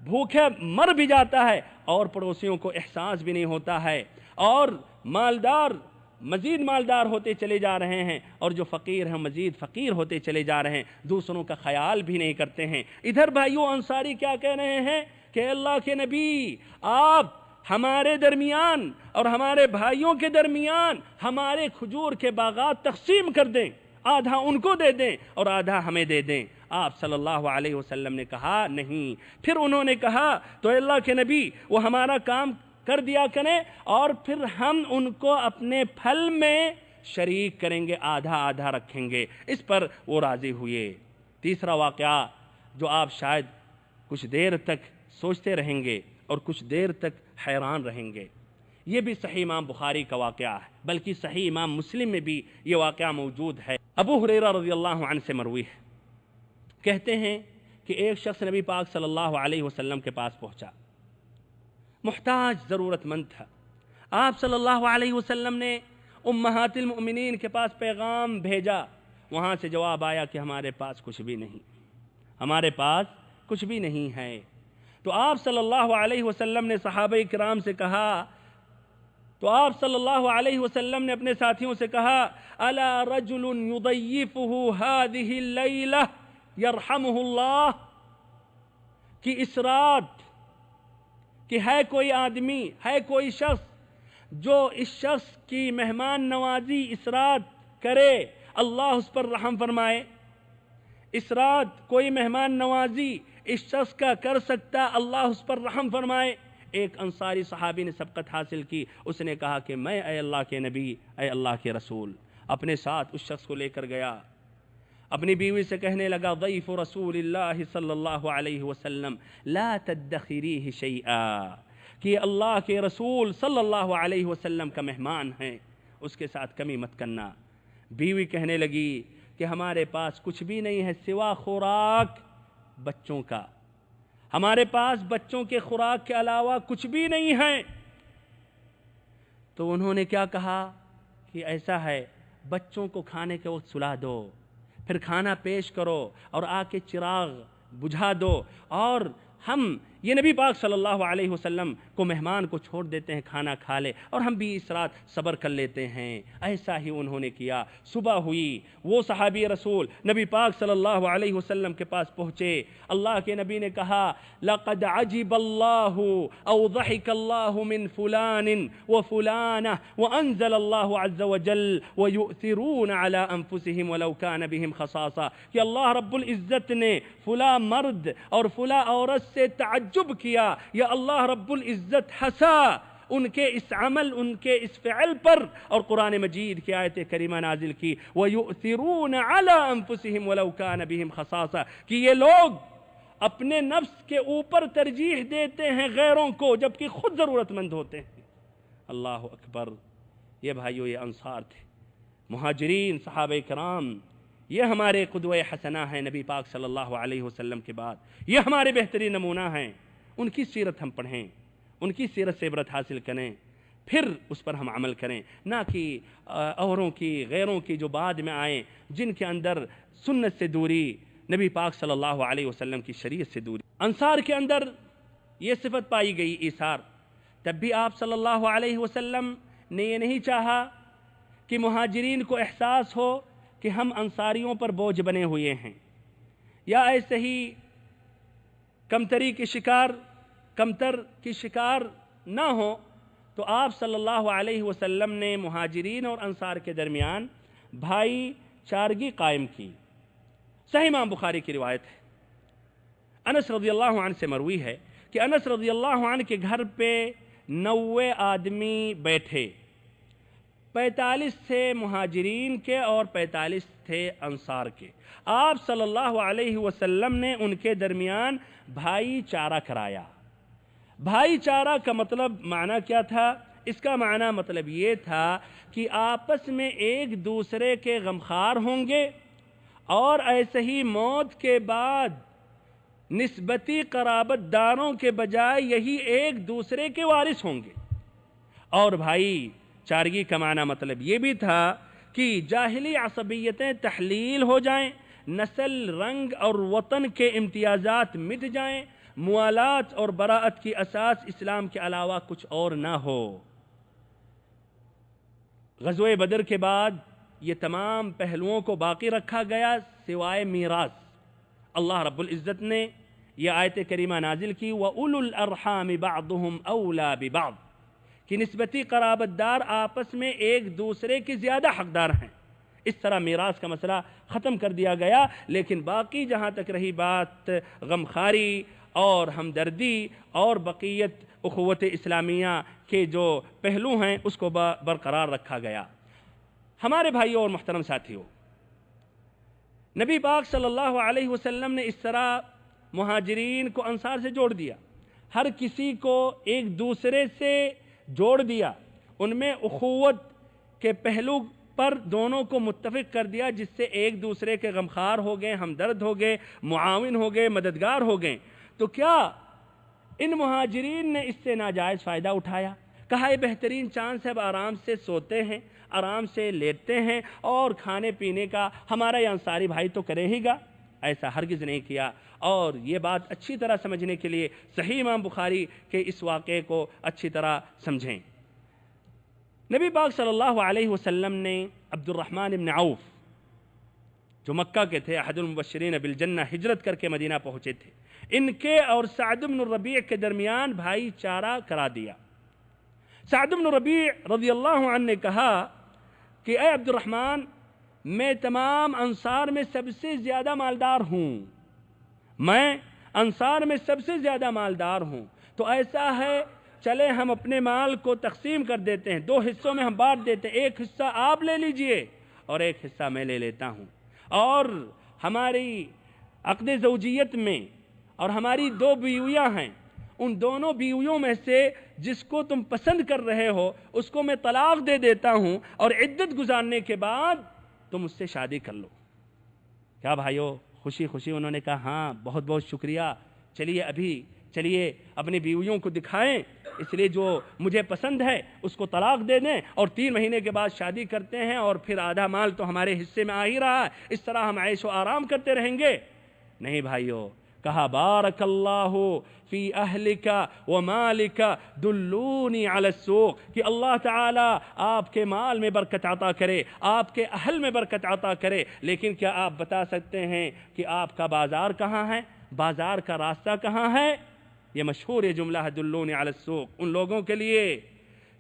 بھوکے مر بھی جاتا ہے اور پڑوسیوں کو احساس بھی نہیں ہوتا ہے، اور مالدار مزید مالدار ہوتے چلے جا رہے ہیں، اور جو فقیر ہیں مزید فقیر ہوتے چلے جا رہے ہیں، دوسروں کا خیال بھی نہیں کرتے ہیں۔ ادھر بھائیوں انصاری کیا کہہ رہے ہیں کہ اللہ کے نبی، آپ ہمارے درمیان اور ہمارے بھائیوں کے درمیان ہمارے کھجور کے باغات تقسیم کر دیں، آدھا ان کو دے دیں اور آدھا ہمیں دے دیں۔ آپ صلی اللہ علیہ وسلم نے کہا نہیں۔ پھر انہوں نے کہا تو اللہ کے نبی وہ ہمارا کام کر دیا کریں اور پھر ہم ان کو اپنے پھل میں شریک کریں گے، آدھا آدھا رکھیں گے۔ اس پر وہ راضی ہوئے۔ تیسرا واقعہ جو آپ شاید کچھ دیر تک سوچتے رہیں گے اور کچھ دیر تک حیران رہیں گے، یہ بھی صحیح امام بخاری کا واقعہ ہے، بلکہ صحیح امام مسلم میں بھی یہ واقعہ موجود ہے۔ ابو ہریرہ رضی اللہ عنہ سے مروی ہے، کہتے ہیں کہ ایک شخص نبی پاک صلی اللہ علیہ وسلم کے پاس پہنچا، محتاج ضرورت مند تھا۔ آپ صلی اللہ علیہ وسلم نے امہات المؤمنین کے پاس پیغام بھیجا، وہاں سے جواب آیا کہ ہمارے پاس کچھ بھی نہیں، ہمارے پاس کچھ بھی نہیں ہے۔ تو آپ صلی اللہ علیہ وسلم نے صحابہ کرام سے کہا، تو آپ صلی اللہ علیہ وسلم نے اپنے ساتھیوں سے کہا، الا رجل یضیفہ ہذہ اللیلہ یرحمہ اللہ، کہ اس رات کہ ہے کوئی آدمی، ہے کوئی شخص جو اس شخص کی مہمان نوازی اس رات کرے، اللہ اس پر رحم فرمائے۔ اس رات کوئی مہمان نوازی اس شخص کا کر سکتا، اللہ اس پر رحم فرمائے۔ ایک انصاری صحابی نے سبقت حاصل کی، اس نے کہا کہ میں اے اللہ کے نبی، اے اللہ کے رسول، اپنے ساتھ اس شخص کو لے کر گیا، اپنی بیوی سے کہنے لگا، ضیف رسول اللہ صلی اللہ علیہ وسلم لا تدخریہ شیئا، کہ اللہ کے رسول صلی اللہ علیہ وسلم کا مہمان ہے، اس کے ساتھ کمی مت کرنا۔ بیوی کہنے لگی کہ ہمارے پاس کچھ بھی نہیں ہے سوا خوراک بچوں کا، ہمارے پاس بچوں کے خوراک کے علاوہ کچھ بھی نہیں ہے۔ تو انہوں نے کیا کہا کہ ایسا ہے، بچوں کو کھانے کے وقت سلا دو، پھر کھانا پیش کرو اور آ کے چراغ بجھا دو، اور ہم یہ نبی پاک صلی اللہ علیہ وسلم کو مہمان کو چھوڑ دیتے ہیں، کھانا کھا لے اور ہم بھی اس رات صبر کر لیتے ہیں۔ ایسا ہی انہوں نے کیا۔ صبح ہوئی، وہ صحابی رسول نبی پاک صلی اللہ علیہ وسلم کے پاس پہنچے۔ اللہ کے نبی نے کہا، لقد عجب اللہ او ضحک اللہ من فلان وفلانہ وانزل اللہ عز وجل ویؤثرون علی انفسهم ولو کان بهم خصاصہ، کہ اللہ رب العزت نے فلاں مرد اور فلاں عورت سے تعجب کیا، یا اللہ رب العزت ہنسا ان کے اس عمل، ان کے اس فعل پر، اور قرآن مجید کی آیت کریمہ نازل کی، وَيُؤْثِرُونَ عَلَىٰ أَنفُسِهِمْ وَلَوْ كَانَ بِهِمْ خَصَاصَةٌ، کہ یہ لوگ اپنے نفس کے اوپر ترجیح دیتے ہیں غیروں کو جبکہ خود ضرورت مند ہوتے ہیں۔ اللہ اکبر۔ یہ بھائیو، یہ انصار تھے، مہاجرین، صحابہ کرام، یہ ہمارے قدوہ حسنہ ہیں نبی پاک صلی اللہ علیہ وسلم کے بعد، یہ ہمارے بہترین نمونہ ہیں۔ ان کی سیرت ہم پڑھیں، ان کی سیرت سے عبرت حاصل کریں، پھر اس پر ہم عمل کریں، نہ کہ اوروں کی، غیروں کی جو بعد میں آئیں، جن کے اندر سنت سے دوری، نبی پاک صلی اللہ علیہ وسلم کی شریعت سے دوری۔ انصار کے اندر یہ صفت پائی گئی، ایثار۔ تب بھی آپ صلی اللہ علیہ وسلم نے یہ نہیں چاہا کہ مہاجرین کو احساس ہو کہ ہم انصاریوں پر بوجھ بنے ہوئے ہیں، یا ایسے ہی کمتری کی شکار، کمتر کی شکار نہ ہو، تو آپ صلی اللہ علیہ وسلم نے مہاجرین اور انصار کے درمیان بھائی چارگی قائم کی۔ صحیح امام بخاری کی روایت ہے، انس رضی اللہ عنہ سے مروی ہے کہ انس رضی اللہ عنہ کے گھر پہ 90 آدمی بیٹھے، 45 تھے مہاجرین کے اور 45 تھے انصار کے۔ آپ صلی اللہ علیہ وسلم نے ان کے درمیان بھائی چارہ کرایا۔ بھائی چارہ کا مطلب معنی کیا تھا؟ اس کا معنی مطلب یہ تھا کہ آپس میں ایک دوسرے کے غمخوار ہوں گے اور ایسے ہی موت کے بعد نسبتی قرابت داروں کے بجائے یہی ایک دوسرے کے وارث ہوں گے۔ اور بھائی چارگی کا معنی مطلب یہ بھی تھا کہ جاہلی عصبیتیں تحلیل ہو جائیں، نسل، رنگ اور وطن کے امتیازات مٹ جائیں، موالات اور براءت کی اساس اسلام کے علاوہ کچھ اور نہ ہو۔ غزوہ بدر کے بعد یہ تمام پہلوؤں کو باقی رکھا گیا سوائے میراث۔ اللہ رب العزت نے یہ آیت کریمہ نازل کی وَأُولُو الْأَرْحَامِ بَعْضُهُمْ أَوْلَى بِبَعْضٍ کہ نسبتی قرابت دار آپس میں ایک دوسرے کے زیادہ حقدار ہیں۔ اس طرح میراث کا مسئلہ ختم کر دیا گیا، لیکن باقی جہاں تک رہی بات غمخواری اور ہمدردی اور بقیت اخوت اسلامیہ کے جو پہلو ہیں اس کو برقرار رکھا گیا۔ ہمارے بھائیوں اور محترم ساتھیوں، نبی پاک صلی اللہ علیہ وسلم نے اس طرح مہاجرین کو انصار سے جوڑ دیا، ہر کسی کو ایک دوسرے سے جوڑ دیا، ان میں اخوت کے پہلو پر دونوں کو متفق کر دیا، جس سے ایک دوسرے کے غمخوار ہو گئے، ہمدرد ہو گئے، معاون ہو گئے، مددگار ہو گئے۔ تو کیا ان مہاجرین نے اس سے ناجائز فائدہ اٹھایا؟ کہا یہ بہترین چانس ہے، اب آرام سے سوتے ہیں، آرام سے لیٹتے ہیں اور کھانے پینے کا ہمارا یہ انصاری بھائی تو کرے ہی گا۔ ایسا ہرگز نہیں کیا، اور یہ بات اچھی طرح سمجھنے کے لیے صحیح امام بخاری کے اس واقعے کو اچھی طرح سمجھیں۔ نبی پاک صلی اللہ علیہ وسلم نے عبد الرحمن بن عوف جو مکہ کے تھے، احد المبشرین بالجنہ، ہجرت کر کے مدینہ پہنچے تھے، ان کے اور سعد بن الربیع کے درمیان بھائی چارہ کرا دیا۔ سعد بن الربیع رضی اللہ عنہ نے کہا کہ اے عبد الرحمن، میں تمام انصار میں سب سے زیادہ مالدار ہوں، میں انصار میں سب سے زیادہ مالدار ہوں، تو ایسا ہے چلے ہم اپنے مال کو تقسیم کر دیتے ہیں، 2 حصوں میں ہم بانٹ دیتے ہیں، ایک حصہ آپ لے لیجئے اور ایک حصہ میں لے لیتا ہوں، اور ہماری عقد زوجیت میں اور ہماری 2 بیویاں ہیں، ان دونوں بیویوں میں سے جس کو تم پسند کر رہے ہو اس کو میں طلاق دے دیتا ہوں، اور عدت گزارنے کے بعد تم اس سے شادی کر لو۔ کیا بھائیو، خوشی خوشی انہوں نے کہا ہاں بہت بہت شکریہ، چلیے اپنی بیویوں کو دکھائیں، اس لیے جو مجھے پسند ہے اس کو طلاق دے دیں اور 3 مہینے کے بعد شادی کرتے ہیں، اور پھر آدھا مال تو ہمارے حصے میں آ ہی رہا ہے، اس طرح ہم عیش و آرام کرتے رہیں گے۔ نہیں بھائیو، کہا بارک اللہ فی اہلک و مالک دلونی علی السوق، کہ اللہ تعالیٰ آپ کے مال میں برکت عطا کرے، آپ کے اہل میں برکت عطا کرے، لیکن کیا آپ بتا سکتے ہیں کہ آپ کا بازار کہاں ہے، بازار کا راستہ کہاں ہے؟ یہ مشہور یہ جملہ ہے دلونی علی السوق، ان لوگوں کے لیے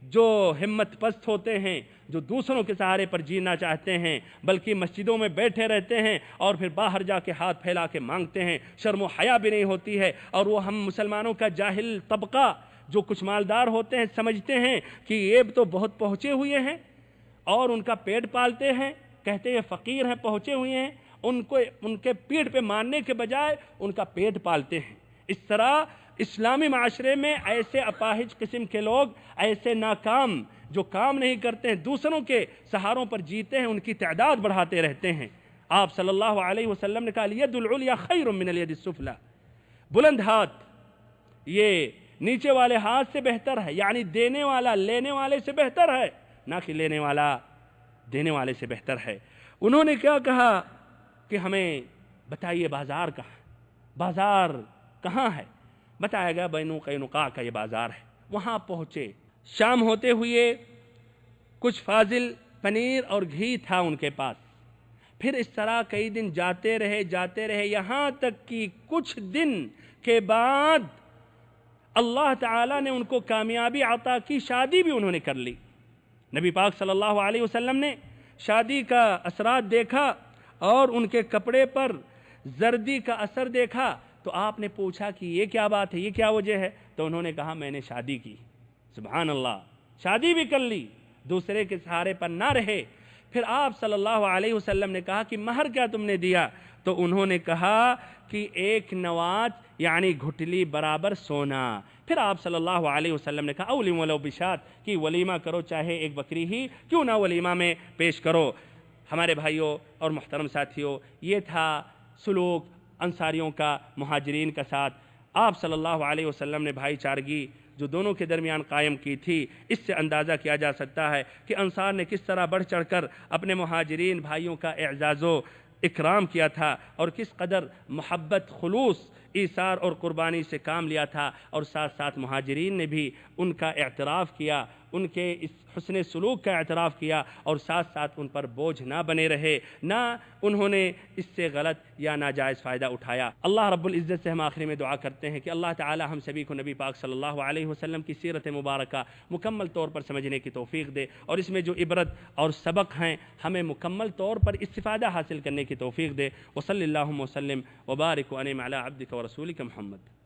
جو ہمت پست ہوتے ہیں، جو دوسروں کے سہارے پر جینا چاہتے ہیں، بلکہ مسجدوں میں بیٹھے رہتے ہیں اور پھر باہر جا کے ہاتھ پھیلا کے مانگتے ہیں، شرم و حیا بھی نہیں ہوتی ہے، اور وہ ہم مسلمانوں کا جاہل طبقہ جو کچھ مالدار ہوتے ہیں سمجھتے ہیں کہ یہ تو بہت پہنچے ہوئے ہیں اور ان کا پیٹ پالتے ہیں، کہتے ہیں فقیر ہیں، پہنچے ہوئے ہیں، ان کے پیٹ پہ مارنے کے بجائے ان کا پیٹ پالتے ہیں۔ اس طرح اسلامی معاشرے میں ایسے اپاہج قسم کے لوگ، ایسے ناکام جو کام نہیں کرتے ہیں، دوسروں کے سہاروں پر جیتے ہیں، ان کی تعداد بڑھاتے رہتے ہیں۔ آپ صلی اللہ علیہ وسلم نے کہا الید العلیٰ خیر من الید السفلی، بلند ہاتھ یہ نیچے والے ہاتھ سے بہتر ہے، یعنی دینے والا لینے والے سے بہتر ہے، نہ کہ لینے والا دینے والے سے بہتر ہے۔ انہوں نے کیا کہا کہ ہمیں بتائیے بازار کہاں ہے؟ بتایا گیا بنو قینقاع کا یہ بازار ہے۔ وہاں پہنچے، شام ہوتے ہوئے کچھ فاضل پنیر اور گھی تھا ان کے پاس، پھر اس طرح کئی دن جاتے رہے یہاں تک کہ کچھ دن کے بعد اللہ تعالیٰ نے ان کو کامیابی عطا کی، شادی بھی انہوں نے کر لی۔ نبی پاک صلی اللہ علیہ وسلم نے شادی کا اثرات دیکھا اور ان کے کپڑے پر زردی کا اثر دیکھا، تو آپ نے پوچھا کہ یہ کیا بات ہے، یہ کیا وجہ ہے؟ تو انہوں نے کہا میں نے شادی کی۔ سبحان اللہ، شادی بھی کر لی، دوسرے کے سہارے پر نہ رہے۔ پھر آپ صلی اللہ علیہ وسلم نے کہا کہ مہر کیا تم نے دیا؟ تو انہوں نے کہا کہ 1 نواۃ یعنی گھٹلی برابر سونا۔ پھر آپ صلی اللہ علیہ وسلم نے کہا اولیم ولو بشات، کہ ولیمہ کرو چاہے ایک بکری ہی کیوں نہ ولیمہ میں پیش کرو۔ ہمارے بھائیوں اور محترم ساتھیوں، یہ تھا سلوک انصاریوں کا مہاجرین کا ساتھ۔ آپ صلی اللہ علیہ وسلم نے بھائی چارگی جو دونوں کے درمیان قائم کی تھی، اس سے اندازہ کیا جا سکتا ہے کہ انصار نے کس طرح بڑھ چڑھ کر اپنے مہاجرین بھائیوں کا اعزاز و اکرام کیا تھا، اور کس قدر محبت، خلوص، ایثار اور قربانی سے کام لیا تھا، اور ساتھ ساتھ مہاجرین نے بھی ان کا اعتراف کیا، ان کے اس حسن سلوک کا اعتراف کیا، اور ساتھ ساتھ ان پر بوجھ نہ بنے رہے، نہ انہوں نے اس سے غلط یا ناجائز فائدہ اٹھایا۔ اللہ رب العزت سے ہم آخری میں دعا کرتے ہیں کہ اللہ تعالی ہم سبھی کو نبی پاک صلی اللہ علیہ وسلم کی سیرت مبارکہ مکمل طور پر سمجھنے کی توفیق دے، اور اس میں جو عبرت اور سبق ہیں ہمیں مکمل طور پر استفادہ حاصل کرنے کی توفیق دے۔ وصلی اللہم وسلم وبارک وانعم علی عبدک ورسولک محمد۔